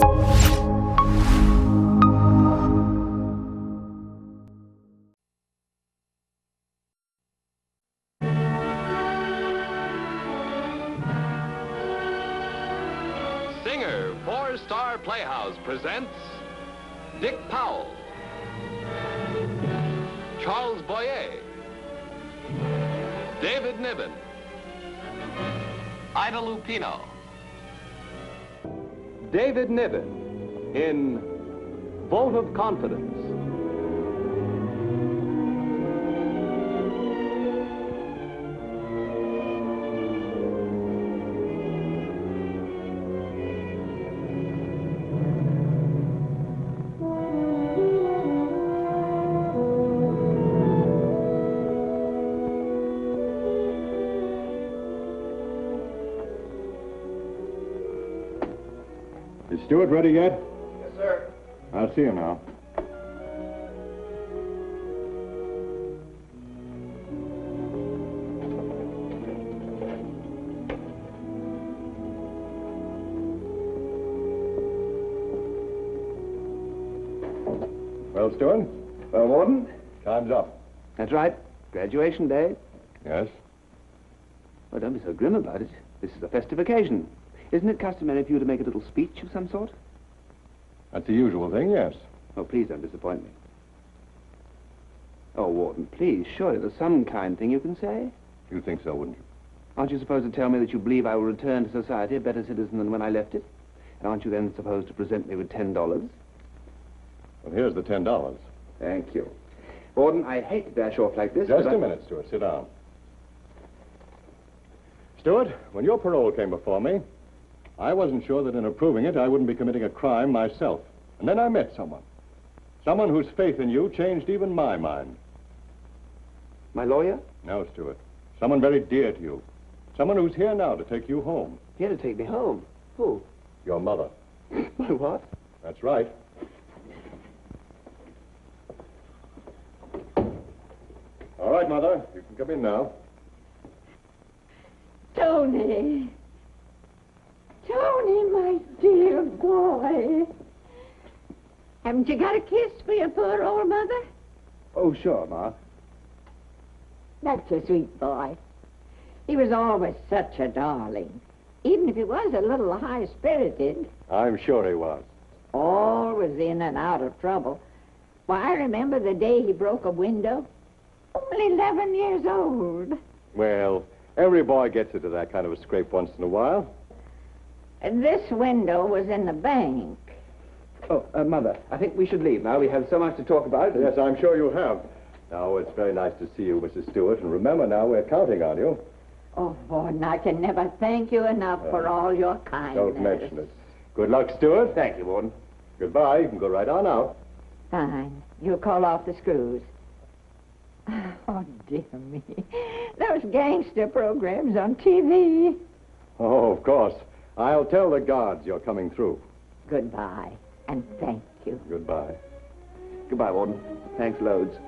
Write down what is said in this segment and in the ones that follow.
Singer for Star Playhouse presents Dick Powell, Charles Boyer, David Niven, Ida Lupino. David Niven in Vote of Confidence. Is Stewart ready yet? Yes, sir. I'll see you now. Well, Stewart? Well, Warden? Time's up. That's right. Graduation day. Yes? Well, don't be so grim about it. This is a festive occasion. Isn't it customary for you to make a little speech of some sort? That's the usual thing, yes. Oh, please don't disappoint me. Oh, Warden, please, surely there's some kind thing you can say. You'd think so, wouldn't you? Aren't you supposed to tell me that you believe I will return to society a better citizen than when I left it? And aren't you then supposed to present me with $10? Well, here's the $10. Thank you. Warden, I hate to dash off like this, Just but a minute, Stewart. Sit down. Stewart, when your parole came before me, I wasn't sure that in approving it, I wouldn't be committing a crime myself. And then I met someone. Someone whose faith in you changed even my mind. My lawyer? No, Stewart. Someone very dear to you. Someone who's here now to take you home. Here to take me home. Who? Your mother. My what? That's right. All right, Mother. You can come in now. Tony. Tony, my dear boy. Haven't you got a kiss for your poor old mother? Oh, sure, Ma. That's a sweet boy. He was always such a darling. Even if he was a little high-spirited. I'm sure he was. Always in and out of trouble. Why, I remember the day he broke a window. Only 11 years old. Well, every boy gets into that kind of a scrape once in a while. And this window was in the bank. Oh, Mother, I think we should leave now. We have so much to talk about. Yes, I'm sure you have. Now, it's very nice to see you, Mrs. Stewart. And remember now, we're counting on you. Oh, Warden, I can never thank you enough for all your kindness. Don't mention it. Good luck, Stewart. Thank you, Warden. Goodbye. You can go right on out. Fine. You'll call off the screws. Oh, dear me. Those gangster programs on TV. Oh, of course. I'll tell the guards you're coming through. Goodbye, and thank you. Goodbye. Goodbye, Warden. Thanks loads.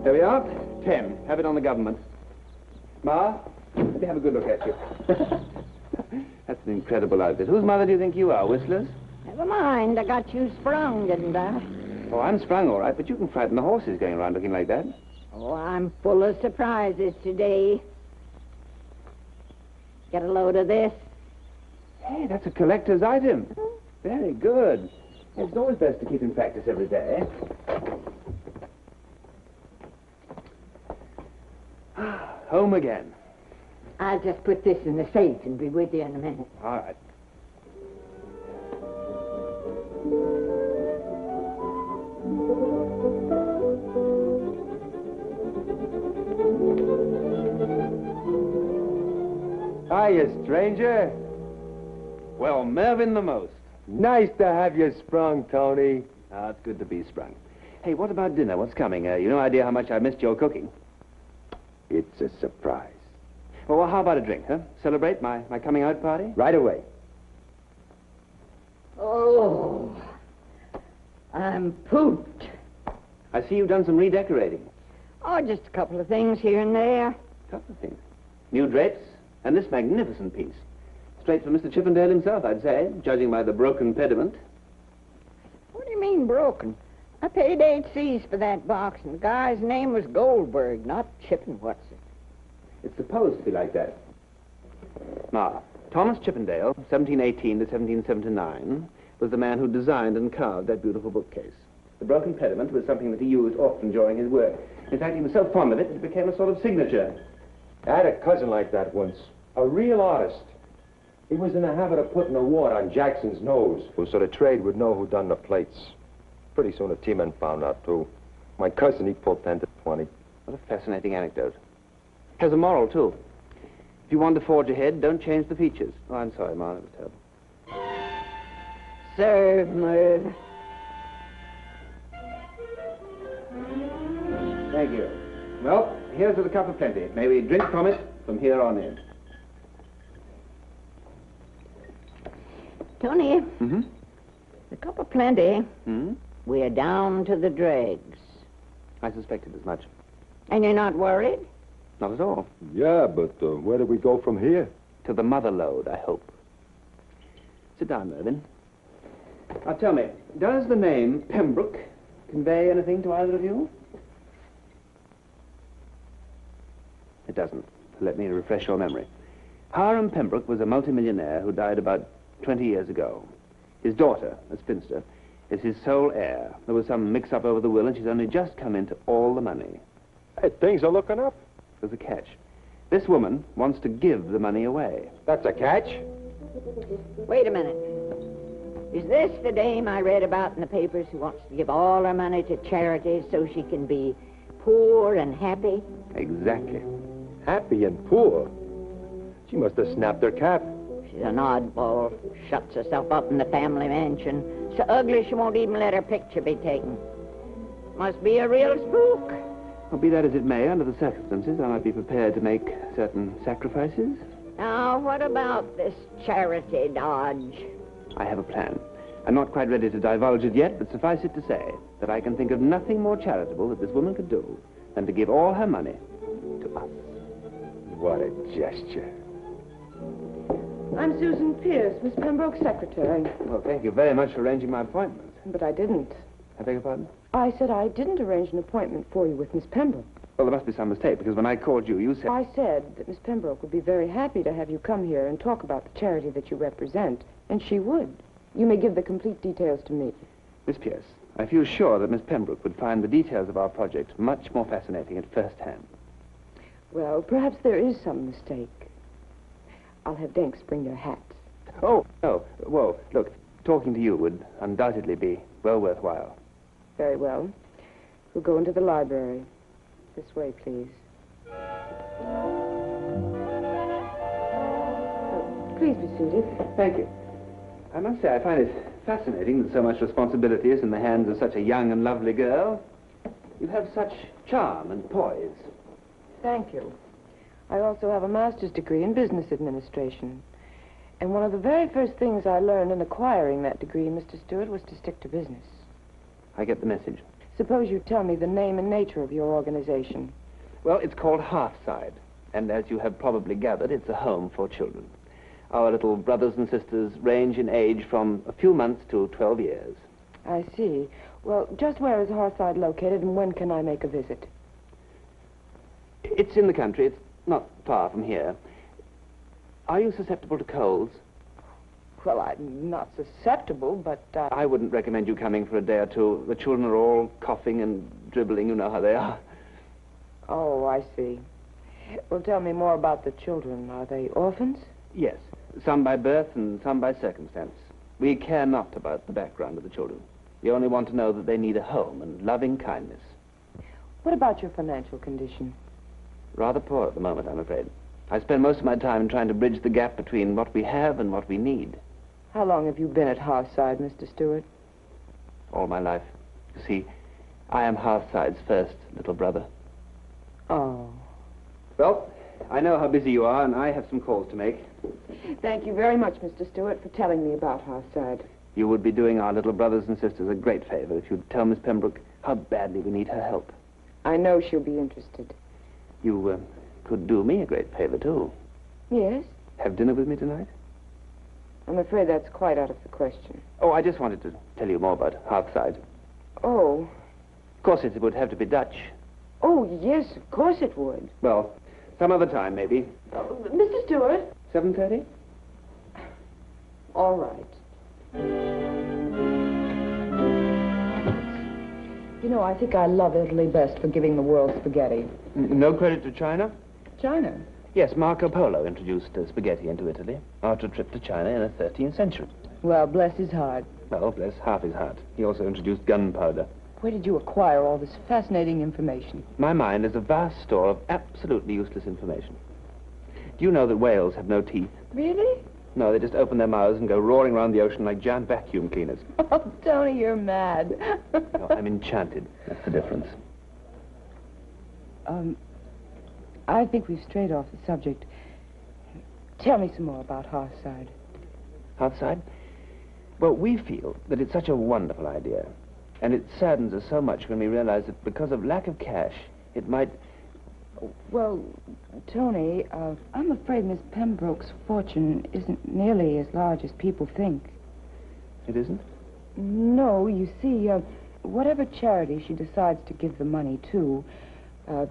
There we are. 10. Have it on the government. Ma, let me have a good look at you. That's an incredible outfit. Whose mother do you think you are, Whistler's? Never mind, I got you sprung, didn't I? Oh, I'm sprung all right, but you can frighten the horses going around looking like that. Oh, I'm full of surprises today. Get a load of this. Hey, that's a collector's item. Very good. It's always best to keep in practice every day. Home again. I'll just put this in the safe and be with you in a minute. All right. Hiya, stranger. Well, Mervyn the Most. Nice to have you sprung, Tony. Ah, it's good to be sprung. Hey, what about dinner? What's coming? You no idea how much I missed your cooking. It's a surprise. Well, how about a drink, huh? Celebrate my coming out party? Right away. Oh, I'm pooped. I see you've done some redecorating. Oh, just a couple of things here and there. A couple of things. New drapes, and this magnificent piece. Straight from Mr. Chippendale himself, I'd say, judging by the broken pediment. What do you mean broken? I paid 8 C's for that box, and the guy's name was Goldberg, not Chippendale. It's supposed to be like that. Ma, Thomas Chippendale, 1718 to 1779, was the man who designed and carved that beautiful bookcase. The broken pediment was something that he used often during his work. In fact, he was so fond of it, it became a sort of signature. I had a cousin like that once. A real artist. He was in the habit of putting a wart on Jackson's nose, so the trade would know who done the plates. Pretty soon the T-men found out, too. My cousin, he pulled 10 to 20. What a fascinating anecdote. Has a moral, too. If you want to forge ahead, don't change the features. Oh, I'm sorry, Ma, that was terrible. Serve, Merv. Thank you. Well, here's to the cup of plenty. May we drink from it from here on in. Tony, Mm-hmm. the cup of plenty. Hmm? We're down to the dregs. I suspected as much. And you're not worried? Not at all. Yeah, but where do we go from here? To the mother lode, I hope. Sit down, Mervyn. Now tell me, does the name Pembroke convey anything to either of you? It doesn't. Let me refresh your memory. Hiram Pembroke was a multimillionaire who died about 20 years ago. His daughter, a spinster, is his sole heir. There was some mix-up over the will, and she's only just come into all the money. Hey, things are looking up. There's a catch. This woman wants to give the money away. That's a catch? Wait a minute. Is this the dame I read about in the papers who wants to give all her money to charity so she can be poor and happy? Exactly. Happy and poor. She must have snapped her cap. She's an oddball. Shuts herself up in the family mansion. So ugly she won't even let her picture be taken. Must be a real spook. Well, be that as it may, under the circumstances, I might be prepared to make certain sacrifices. Now, what about this charity dodge? I have a plan. I'm not quite ready to divulge it yet, but suffice it to say that I can think of nothing more charitable that this woman could do than to give all her money to us. What a gesture. I'm Susan Pierce, Miss Pembroke's secretary. Well, thank you very much for arranging my appointment. But I didn't. I beg your pardon? I said I didn't arrange an appointment for you with Miss Pembroke. Well, there must be some mistake, because when I called you, you said... I said that Miss Pembroke would be very happy to have you come here and talk about the charity that you represent, and she would. You may give the complete details to me. Miss Pierce, I feel sure that Miss Pembroke would find the details of our project much more fascinating at first hand. Well, perhaps there is some mistake. I'll have Dinks bring your hat. Oh, no. Whoa, look, talking to you would undoubtedly be well worthwhile. Very well. We'll go into the library. This way, please. Please be seated. Thank you. I must say, I find it fascinating that so much responsibility is in the hands of such a young and lovely girl. You have such charm and poise. Thank you. I also have a master's degree in business administration. And one of the very first things I learned in acquiring that degree, Mr. Stewart, was to stick to business. I get the message. Suppose you tell me the name and nature of your organization. Well, it's called Hearthside. And as you have probably gathered, it's a home for children. Our little brothers and sisters range in age from a few months to 12 years. I see. Well, just where is Hearthside located, and when can I make a visit? It's in the country. It's not far from here. Are you susceptible to colds? Well, I'm not susceptible, but... I wouldn't recommend you coming for a day or two. The children are all coughing and dribbling. You know how they are. Oh, I see. Well, tell me more about the children. Are they orphans? Yes. Some by birth and some by circumstance. We care not about the background of the children. We only want to know that they need a home and loving kindness. What about your financial condition? Rather poor at the moment, I'm afraid. I spend most of my time trying to bridge the gap between what we have and what we need. How long have you been at Hearthside, Mr. Stewart? All my life. You see, I am Hearthside's first little brother. Oh. Well, I know how busy you are, and I have some calls to make. Thank you very much, Mr. Stewart, for telling me about Hearthside. You would be doing our little brothers and sisters a great favor if you'd tell Miss Pembroke how badly we need her help. I know she'll be interested. You could do me a great favor, too. Yes? Have dinner with me tonight? I'm afraid that's quite out of the question. Oh, I just wanted to tell you more about Hearthside. Oh. Of course, it would have to be Dutch. Oh, yes, of course it would. Well, some other time, maybe. Mr. Stewart? 7:30? All right. You know, I think I love Italy best for giving the world spaghetti. No credit to China? China? Yes, Marco Polo introduced spaghetti into Italy after a trip to China in the 13th century. Well, bless his heart. Well, bless half his heart. He also introduced gunpowder. Where did you acquire all this fascinating information? My mind is a vast store of absolutely useless information. Do you know that whales have no teeth? Really? No, they just open their mouths and go roaring around the ocean like giant vacuum cleaners. Oh, Tony, you're mad. No, I'm enchanted. That's the difference. I think we've strayed off the subject. Tell me some more about Hearthside. Hearthside? Well, we feel that it's such a wonderful idea. And it saddens us so much when we realize that because of lack of cash, it might... Well, Tony, I'm afraid Miss Pembroke's fortune isn't nearly as large as people think. It isn't? No, you see, whatever charity she decides to give the money to,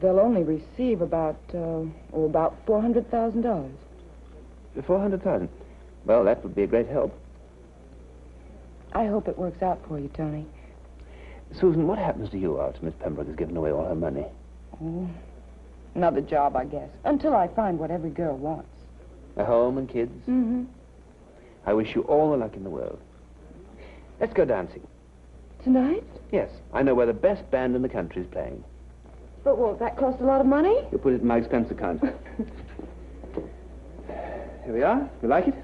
they'll only receive about $400,000. 400,000? Well, that would be a great help. I hope it works out for you, Tony. Susan, what happens to you after Miss Pembroke has given away all her money? Oh, another job, I guess, until I find what every girl wants. A home and kids? Mm-hmm. I wish you all the luck in the world. Let's go dancing. Tonight? Yes, I know where the best band in the country is playing. But won't that cost a lot of money? You put it in my expense account. Here we are. You like it?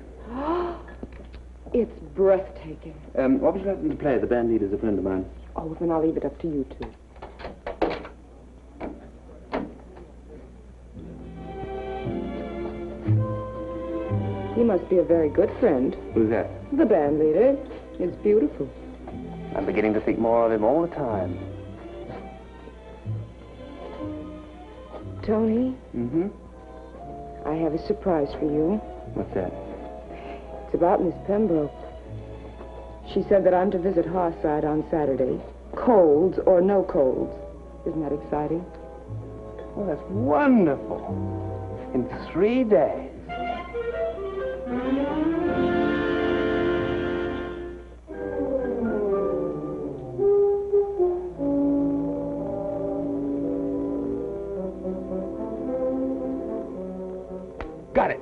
It's breathtaking. What would you like them to play? The band leader's a friend of mine. Oh, then I'll leave it up to you two. He must be a very good friend. Who's that? The band leader. It's beautiful. I'm beginning to think more of him all the time. Tony, Mm-hmm. I have a surprise for you. What's that? It's about Miss Pembroke. She said that I'm to visit Hearthside on Saturday. Colds or no colds. Isn't that exciting? Oh, that's wonderful. In 3 days. Got it.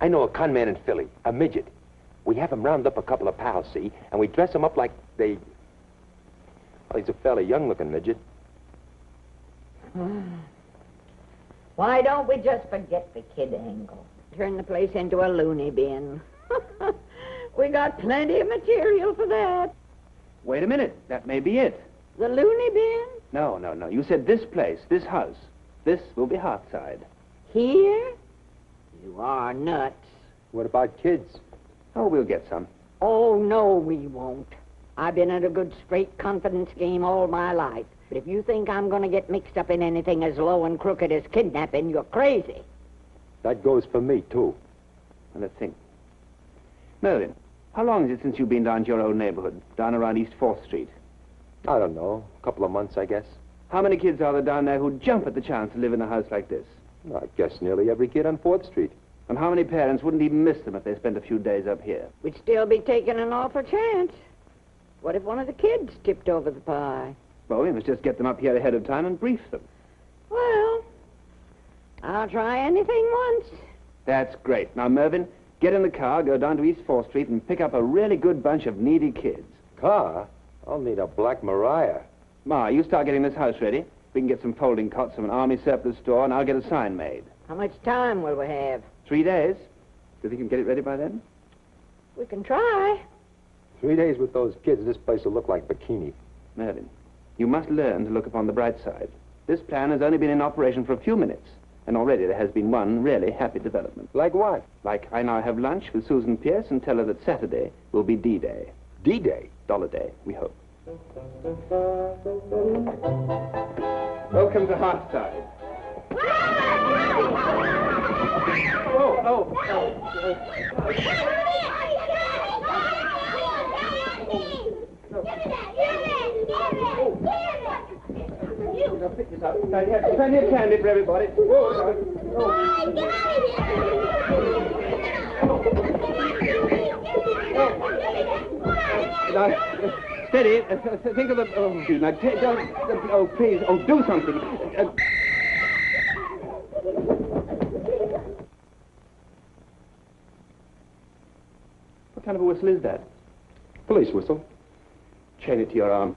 I know a con man in Philly, a midget. We have him round up a couple of pals, see, and we dress him up like they... Well, he's a fairly young-looking midget. Why don't we just forget the kid angle? Turn the place into a loony bin. We got plenty of material for that. Wait a minute. That may be it. The loony bin? No. You said this place, this house. This will be Hearthside. Here? You are nuts. What about kids? Oh, we'll get some. Oh, no, we won't. I've been at a good straight confidence game all my life. But if you think I'm going to get mixed up in anything as low and crooked as kidnapping, you're crazy. That goes for me, too. Well, let's think. Merlin, how long is it since you've been down to your old neighborhood, down around East 4th Street? I don't know. A couple of months, I guess. How many kids are there down there who'd jump at the chance to live in a house like this? I guess nearly every kid on 4th Street. And how many parents wouldn't even miss them if they spent a few days up here? We'd still be taking an awful chance. What if one of the kids tipped over the pie? Well, we must just get them up here ahead of time and brief them. Well, I'll try anything once. That's great. Now, Mervyn, get in the car, go down to East 4th Street, and pick up a really good bunch of needy kids. Car? I'll need a Black Mariah. Ma, you start getting this house ready. We can get some folding cots from an army surplus store, and I'll get a sign made. How much time will we have? 3 days. you think you can get it ready by then? We can try. 3 days with those kids, this place will look like bikini. Mervyn, you must learn to look upon the bright side. This plan has only been in operation for a few minutes, and already there has been one really happy development. Like what? Like I now have lunch with Susan Pierce and tell her that Saturday will be D-Day. D-Day? Dollar Day, we hope. Welcome to Hearthside. Pick this up. Plenty of candy for everybody. Steady. Think of the... Oh, now, don't... Oh, please. Oh, do something. What kind of a whistle is that? Police whistle. Chain it to your arm.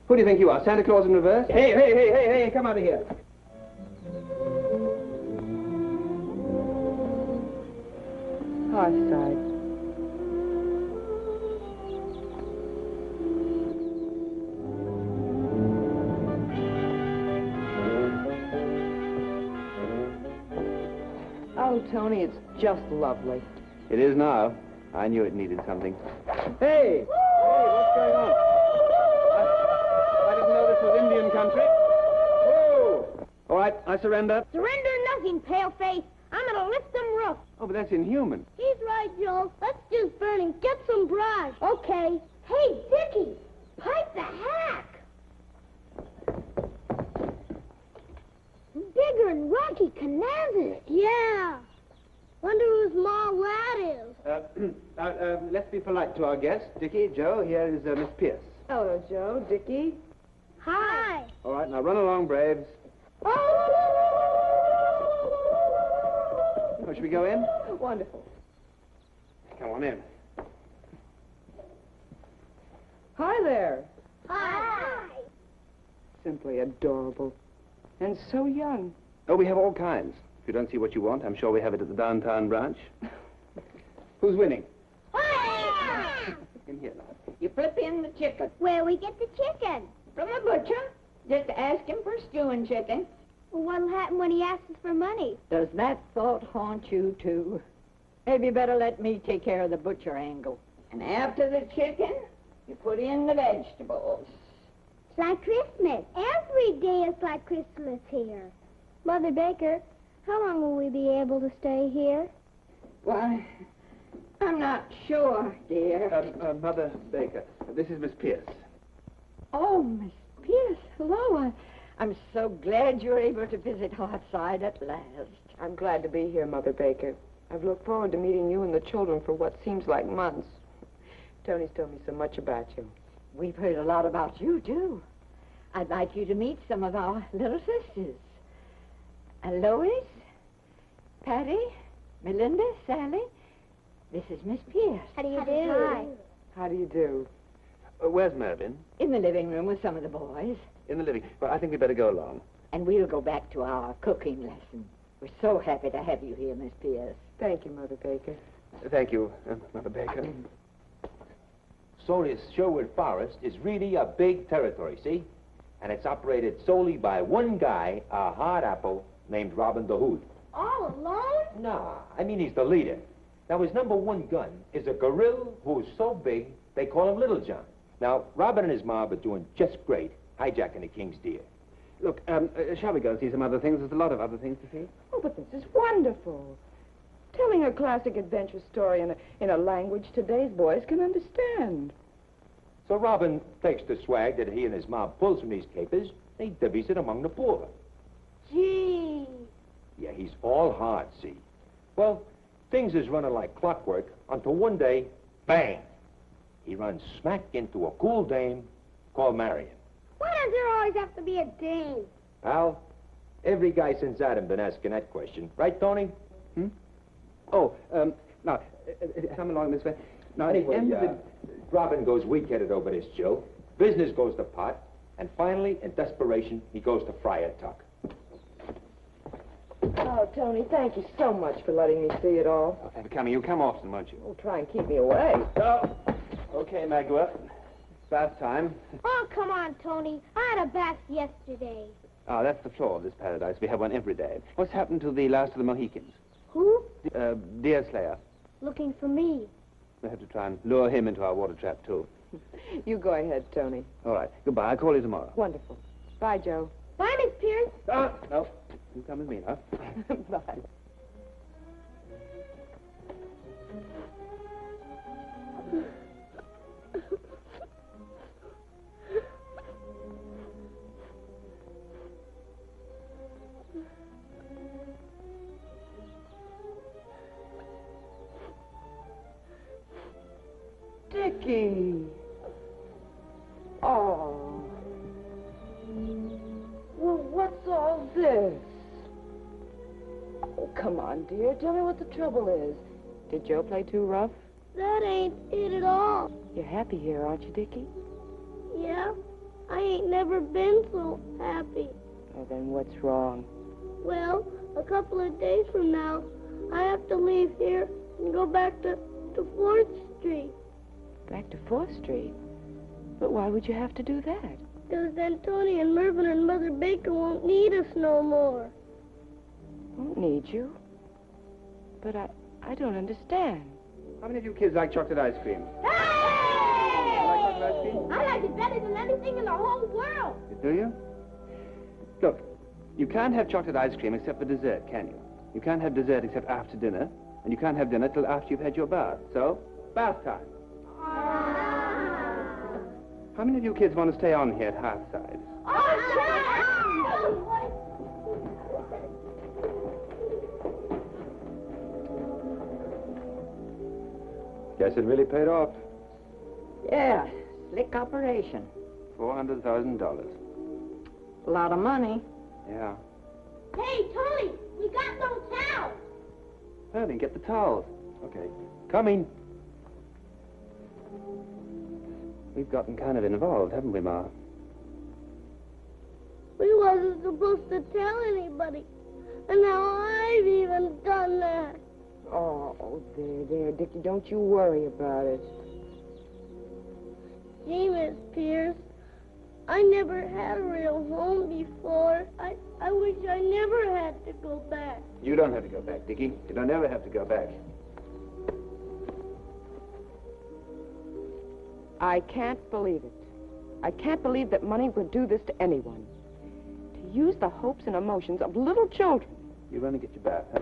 Who do you think you are? Santa Claus in reverse? Hey, come out of here. Hearthside. Oh, Tony, it's just lovely. It is now. I knew it needed something. Hey, what's going on? I didn't know this was Indian country. Whoa! All right, I surrender. Surrender nothing, paleface. I'm gonna lift them roof. Oh, but that's inhuman. He's right, Joe. Let's just burn and get some brush. Okay. Hey, Dickie, pipe the hack. Bigger than Rocky Kansas. Yeah. Wonder whose ma that is. Let's be polite to our guests. Dickie, Joe, here is Miss Pierce. Hello, Joe. Dickie. Hi. All right, now run along, braves. Oh, should we go in? Wonderful. Come on in. Hi there. Hi. Simply adorable. And so young. Oh, we have all kinds. If you don't see what you want, I'm sure we have it at the downtown branch. Who's winning? In here now. You flip in the chicken Where we get the chicken? from the butcher. Just ask him for stewing chicken. Well, what'll happen when he asks us for money? Does that thought haunt you, too? Maybe you better let me take care of the butcher angle. And after the chicken, you put in the vegetables. It's like Christmas. Every day is like Christmas here. Mother Baker, how long will we be able to stay here? Why, I'm not sure, dear. Mother Baker, this is Miss Pierce. Oh, Miss Pierce, hello. I'm so glad you're able to visit Hearthside at last. I'm glad to be here, Mother Baker. I've looked forward to meeting you and the children for what seems like months. Tony's told me so much about you. We've heard a lot about you, too. I'd like you to meet some of our little sisters. Lois, Patty, Melinda, Sally. This is Miss Pierce. How do you do? Hi. How do you do? Where's Mervyn? In the living room with some of the boys. In the living. Well, I think we'd better go along. And we'll go back to our cooking lesson. We're so happy to have you here, Miss Pierce. Thank you, Mother Baker. Thank you, Mother Baker. So this Sherwood Forest is really a big territory, see? And it's operated solely by one guy, a hard apple, named Robin the Hood. All alone? Nah, I mean he's the leader. Now his #1 gun is a gorilla who's so big, they call him Little John. Now, Robin and his mob are doing just great, hijacking the king's deer. Look, shall we go and see some other things? There's a lot of other things to see. Oh, but this is wonderful. Telling a classic adventure story in a language today's boys can understand. So Robin takes the swag that he and his mob pulls from these capers, they divvies it among the poor. Gee. Yeah, he's all hard, see? Well, things is running like clockwork until one day, bang! He runs smack into a cool dame called Marion. Why does there always have to be a dame? Pal, every guy since Adam been asking that question. Right, Tony? Oh, now, come along this way. Now, Anyway, at the end of Robin goes weak-headed over this, Joe. Business goes to pot. And finally, in desperation, he goes to Friar Tuck. Oh, Tony, thank you so much for letting me see it all. Oh, thanks for coming. You'll come often, won't you? Oh, try and keep me away. Oh, okay, Magua. It's bath time. Oh, come on, Tony. I had a bath yesterday. Ah, that's the floor of this paradise. We have one every day. What's happened to the last of the Mohicans? Who? Deer Slayer. Looking for me. We'll have to try and lure him into our water trap, too. You go ahead, Tony. All right. Goodbye. I'll call you tomorrow. Wonderful. Bye, Joe. Bye, Miss Pierce. No. You come with me now. Bye. Dickie. Oh. Well, what's all this? Oh, come on, dear. Tell me what the trouble is. Did Joe play too rough? That ain't it at all. You're happy here, aren't you, Dickie? Yeah? I ain't never been so happy. Oh, then what's wrong? Well, a couple of days from now, I have to leave here and go back to 4th Street. Back to 4th Street? But why would you have to do that? Because then Tony and Mervyn and Mother Baker won't need us no more. Won't need you? But I don't understand. How many of you kids like chocolate ice cream? Hey! You like chocolate ice cream? I like it better than anything in the whole world. Do you? Look, you can't have chocolate ice cream except for dessert, can you? You can't have dessert except after dinner, and you can't have dinner till after you've had your bath. So, bath time. How many of you kids want to stay on here at Hearthside? Guess it really paid off. Yeah, slick operation. $400,000. A lot of money. Yeah. Hey, Tony, we got no towels. Ernie, get the towels. Okay. Coming. We've gotten kind of involved, haven't we, Ma? We wasn't supposed to tell anybody. And now I've even done that. Oh, there, Dickie, don't you worry about it. Gee, Miss Pierce, I never had a real home before. I wish I never had to go back. You don't have to go back, Dickie. You don't ever have to go back. I can't believe it. I can't believe that money would do this to anyone. To use the hopes and emotions of little children. You run and get your bath, huh?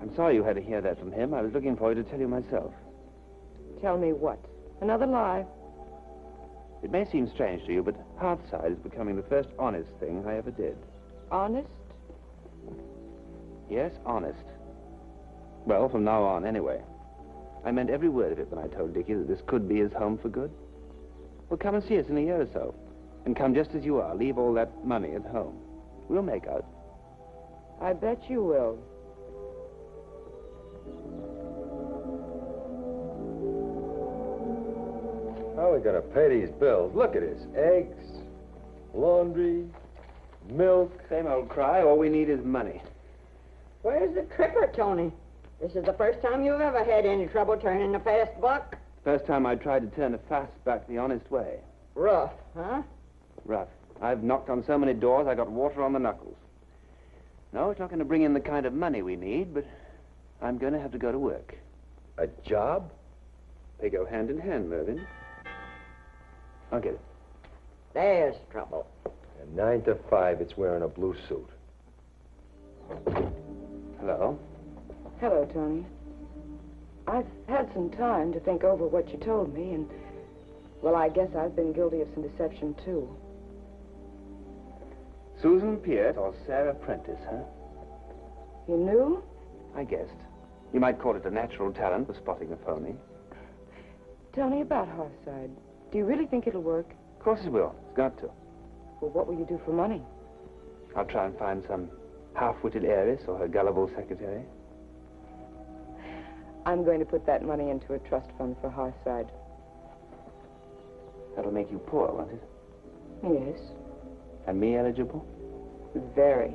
I'm sorry you had to hear that from him. I was looking for you to tell you myself. Tell me what? Another lie? It may seem strange to you, but Hearthside is becoming the first honest thing I ever did. Honest? Yes, honest. Well, from now on, anyway. I meant every word of it when I told Dickie that this could be his home for good. Well, come and see us in a year or so. And come just as you are. Leave all that money at home. We'll make out. I bet you will. How are we going to pay these bills? Look at this. Eggs, laundry, milk. Same old cry. All we need is money. Where's the tripper, Tony? This is the first time you've ever had any trouble turning a fast buck? First time I tried to turn a fast back the honest way. Rough, huh? Rough. I've knocked on so many doors, I got water on the knuckles. No, it's not going to bring in the kind of money we need, but I'm going to have to go to work. A job? They go hand in hand, Mervyn. I'll get it. There's trouble. And 9 to 5, it's wearing a blue suit. Hello? Hello, Tony. I've had some time to think over what you told me, and, well, I guess I've been guilty of some deception, too. Susan Pierce or Sarah Prentice, huh? You knew? I guessed. You might call it a natural talent for spotting a phony. Tell me about Hearthside. Do you really think it'll work? Of course it will. It's got to. Well, what will you do for money? I'll try and find some half-witted heiress or her gullible secretary. I'm going to put that money into a trust fund for Hearthside. That'll make you poor, won't it? Yes. And me eligible? Very.